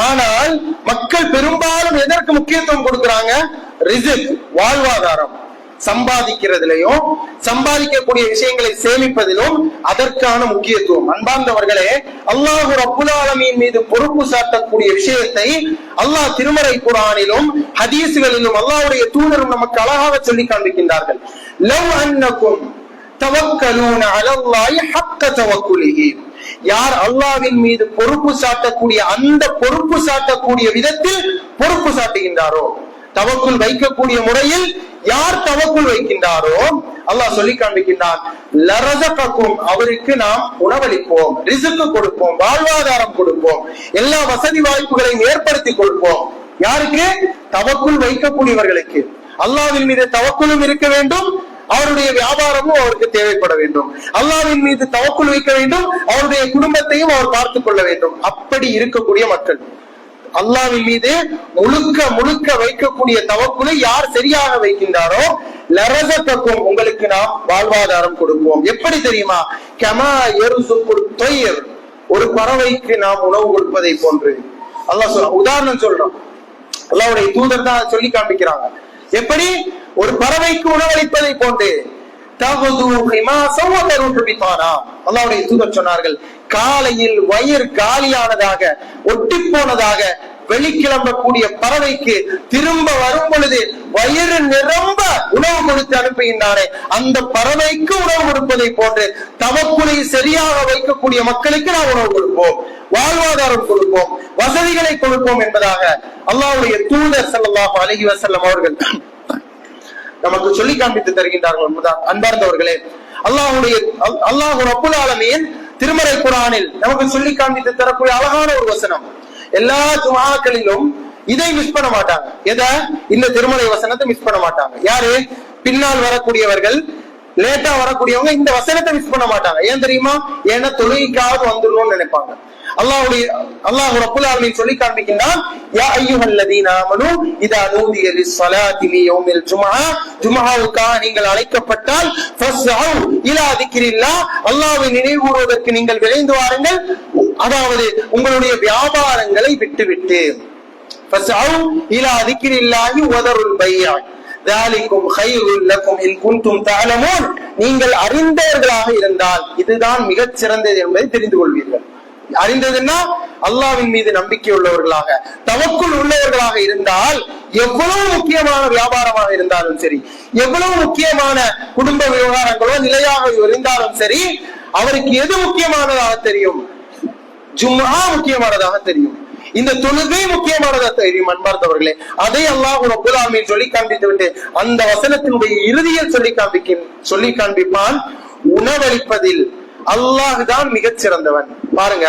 ஆனால் மக்கள் பெரும்பாலும் எதற்கு முக்கியத்துவம் கொடுக்கிறாங்க? ரிஸ்க், வாழ்வாதாரம், சம்பாதிக்கிறதுலயும் சம்பாதிக்கக்கூடிய விஷயங்களை சேமிப்பதிலும் அதற்கான முக்கியத்துவம். அன்பார்ந்தவர்களே, அல்லாஹ் ரப்புல் ஆலமீன் மீது பொறுப்பு சாட்டக்கூடிய விஷயத்தை அல்லாஹ் திருமறை குர்ஆனிலும் ஹதீஸ்களிலும் அல்லாஹ்வுடைய தூதரும் நமக்கு அழகாக சொல்லி காண்பிக்கின்றார்கள். லவ் அன்னகும் தவக்கலூன அலல்லாஹி ஹக்க தவக்குலிஹி, யார் அல்லாஹ்வின் மீது பொறுப்பு சாட்டக்கூடிய அந்த பொறுப்பு சாட்டக்கூடிய விதத்தில் பொறுப்பு சாட்டுகின்றாரோ, தவக்குல் வைக்கக்கூடிய முறையில் யார் தவக்குல் வைக்கின்றாரோ அல்லாஹ் சொல்லி காண்பிக்கின்றான், லரஸகக்கும், அவருக்கு நாம் உணவளிப்போம், ரிஸ்க் கொடுப்போம், வாழ்வாதாரம் கொடுப்போம், எல்லா வசதி வாய்ப்புகளையும் ஏற்படுத்தி கொடுப்போம். யாருக்கு? தவக்குல் வைக்கக்கூடியவர்களுக்கு. அல்லாஹ்வின் மீது தவக்குலும் இருக்க வேண்டும், அவருடைய வியாபாரமும் அவருக்கு தேவைப்பட வேண்டும். அல்லாஹ்வின் மீது தவக்குல் வைக்க வேண்டும், அவருடைய குடும்பத்தையும் அவர் பார்த்துக் கொள்ள வேண்டும். அப்படி இருக்கக்கூடிய மக்கள் அல்லாஹ்வின் மீது முழுக்க முழுக்க வைக்கக்கூடிய தவக்குலை யார் சரியாக வைக்கின்றாரோ, லரஸகக்கும், உங்களுக்கு நாம் வாழ்வாதாரம் கொடுப்போம். எப்படி தெரியுமா? கமா யர்ஸுகுல் தய்ர், ஒரு பறவைக்கு நாம் உணவு கொடுப்பதை போன்று. அல்லாஹ் சொல்ற உதாரணம் சொல்றோம், அல்லாஹ்வுடைய தூதர் தான் சொல்லி காண்பிக்கிறாங்க. எப்படி? ஒரு பறவைக்கு உணவளிப்பதை போன்று. அல்லாஹ்வுடைய தூதர் சொன்னார்கள், காலையில் வயிறு காலியானதாக ஒட்டி போனதாக வெளிக்கிளம்பக்கூடிய பறவைக்கு திரும்ப வரும் பொழுது வயிறு நிரம்ப உணவு கொடுத்து அனுப்புகின்றானே, அந்த பறவைக்கு உணவு கொடுப்பதை போன்று தவக்குலை சரியாக வைக்கக்கூடிய மக்களுக்கு நாம் உணவு கொடுப்போம், வாழ்வாதாரம் கொடுப்போம், வசதிகளை கொடுப்போம் என்பதாக அல்லாஹ்வுடைய தூதர் ஸல்லல்லாஹு அலைஹி வஸல்லம் அவர்கள் நமக்கு சொல்லி காண்பித்து தருகின்றார்கள். அன்பார்ந்தவர்களே, அல்லாஹ் ரப்புல் ஆலமீன் திருமறை குர்ஆனில் நமக்கு சொல்லி காண்பித்து தரக்கூடிய அழகான ஒரு வசனம். எல்லா ஜும்ஆக்களிலும் இதை மிஸ் பண்ண மாட்டாங்க. எதை? இந்த திருமறை வசனத்தை மிஸ் பண்ண மாட்டாங்க. யாரு? பின்னால் வரக்கூடியவர்கள், லேட்டா வரக்கூடியவங்க இந்த வசனத்தை மிஸ் பண்ண மாட்டாங்க. ஏன் தெரியுமா? ஏன்னா தொழுகைக்காவது வந்துடணும்னு நினைப்பாங்க. அல்லாஹ் ரப்புல் ஆலமீன் சொல்லி காண்பிக்கின்றான், யா அய்யுஹல்லதீன ஆமனூ இதா நூதிய லிஸ்ஸலாத்தி லியௌமில் ஜும்ஆ, ஜும்ஆவுக்காக நீங்கள் அழைக்கப்பட்டால் ஃபஸ்அவு இலா திக்ரில்லாஹ், அல்லாஹ்வை நினைவுகூருவதற்கு நீங்கள் விரைந்து வாருங்கள். அதாவது உங்களுடைய வியாபாரங்களை விட்டுவிட்டு, ஃபஸ்அவு இலா திக்ரில்லாஹி வதருல் பைஅ தாலிகும் கைருல் லகும் இன் குன்தும் தஅலமூன், நீங்கள் அறிந்தவர்களாக இருந்தால் இதுதான் மிகச் சிறந்தது என்பதை தெரிந்து கொள்வீர்கள். அறிந்ததுன்னா அல்லாஹ்வின் மீது நம்பிக்கை உள்ளவர்களாக, தவக்குல் உள்ளவர்களாக இருந்தால் எவ்வளவு முக்கியமான வியாபாரமாக இருந்தாலும் சரி, எவ்வளவு முக்கியமான குடும்ப விவகாரங்களோ நிலையாக இருந்தாலும் சரி, அவருக்கு எது முக்கியமானதாக தெரியும்? ஜும்ஆ முக்கியமானதாக தெரியும், இந்த தொழுகை முக்கியமானதாக தெரியும். அன்பார்ந்தவர்களே, அதை அல்லாஹ் ரப்புல் ஆலமீன் சொல்லி காண்பித்து விட்டு அந்த வசனத்தினுடைய இறுதியில் சொல்லி காண்பிப்பான், உணவளிப்பதில் அல்லாஹ் தான் மிகச் சிறந்தவன். பாருங்க,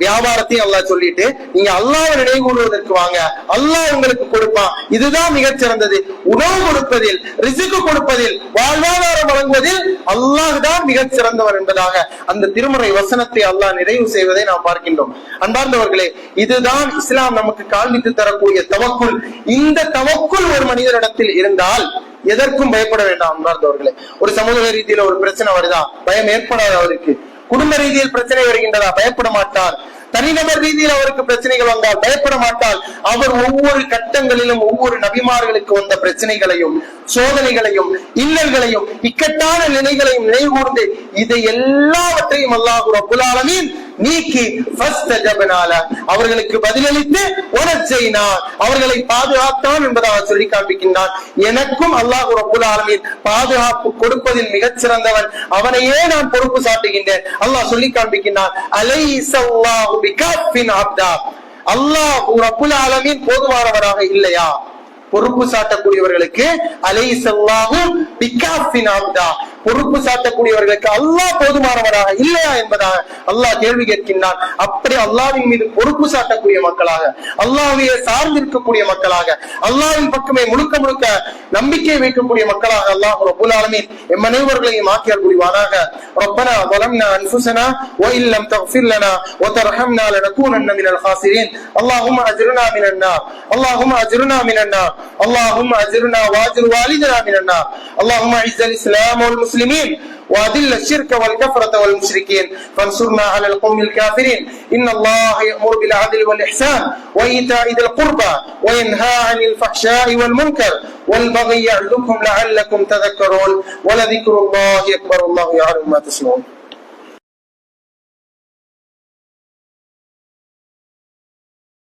வியாபாரத்தையும் அல்லாஹ் சொல்லிட்டு நீங்க அல்லாஹ்வை நினைவுகூருவதற்கு வாங்க, அல்லாஹ் உங்களுக்கு கொடுப்பான், இதுதான் மிகச் சிறந்தது. உணவு கொடுப்பதில், ரிஸ்க் கொடுப்பதில், வாழ்வாதாரம் வழங்குவதில் அல்லாஹ் தான் மிகச் சிறந்தவர் என்பதாக அந்த திருமறை வசனத்தை அல்லாஹ் நிறைவு செய்வதை நாம் பார்க்கின்றோம். அன்பார்ந்தவர்களே, இதுதான் இஸ்லாம் நமக்கு காண்பித்து தரக்கூடிய தவக்குல். இந்த தவக்குல் ஒரு மனிதரிடத்தில் இருந்தால் எதற்கும் பயப்பட வேண்டாம். அன்பார்ந்தவர்களே, ஒரு சமூக ரீதியில ஒரு பிரச்சனை வருதா, பயம் ஏற்படாது. அவருக்கு குடும்ப ரீதியில் பிரச்சனை வருகின்றதா, பயப்பட மாட்டார். தனிநபர் ரீதியில் அவருக்கு பிரச்சனைகள் வந்தால் பயப்பட மாட்டால். அவர் ஒவ்வொரு கட்டங்களிலும் ஒவ்வொரு நபிமார்களுக்கு வந்த பிரச்சனைகளையும், சோதனைகளையும், இன்னல்களையும், இக்கட்டான நிலைகளையும் நினைவுகூர்ந்து இதை எல்லாவற்றையும் அல்லாஹ் ரப்புல் ஆலமீன் நீக்கி அவர்களுக்கு பதிலளித்து அவர்களை பாதுகாத்தான் என்பதாக சொல்லி காண்பிக்கின்றான். எனக்கும் அல்லாஹ் ரப்புல் ஆலமீன் பாதுகாப்பு கொடுப்பதில் மிகச் சிறந்தவன், அவனையே நான் பொறுப்பு சாட்டுகின்றேன். அல்லாஹ் சொல்லி காண்பிக்கின்றான், அலைஸல்லாஹு பிகாஃபின் அப்தா, அல்லாஹ் ரப்புல் ஆலமீன் போதுமானவராக இல்லையா? பொறுப்பு சாட்டக்கூடியவர்களுக்கு அலைஸல்லாஹு பிகாஃபின் அப்தா, பொறுப்பு சாட்டக்கூடியவர்களுக்கு அல்லாஹ் போதுமானவராக இல்லையா என்பதாக அல்லாஹ் கேள்வி கேட்கின்றான். அப்படி அல்லாஹ்வின் மீது பொறுப்பு சாட்டக்கூடிய மக்களாக, அல்லாஹ்வையே சார்ந்திருக்கக்கூடிய மக்களாக, அல்லாஹ்வின் பக்கமே முழுக்க முழுக்க நம்பிக்கை வைக்கக்கூடிய மக்களாக அல்லாஹ் ரப்புல் ஆலமீன் எம் அனைவர்களையும் ஆக்கியால் புரிவானாக. ரப்பனா ظلمنا انفسنا وان لم تغفر لنا وترحمنا لنكونن من الخاسرين. اللهم اجرنا من النار، اللهم اجرنا من النار، اللهم اجرنا واجر والدنا من النار. اللهم اعز الاسلام والمسلمين المسلمين وأذل الشرك والكفرة والمشركين فانصرنا على القوم الكافرين إن الله يأمر بالعدل والإحسان وإيتاء ذي القربى وينهى عن الفحشاء والمنكر والبغي يعظكم لعلكم تذكرون ولذكر الله أكبر الله يعلم ما تصنعون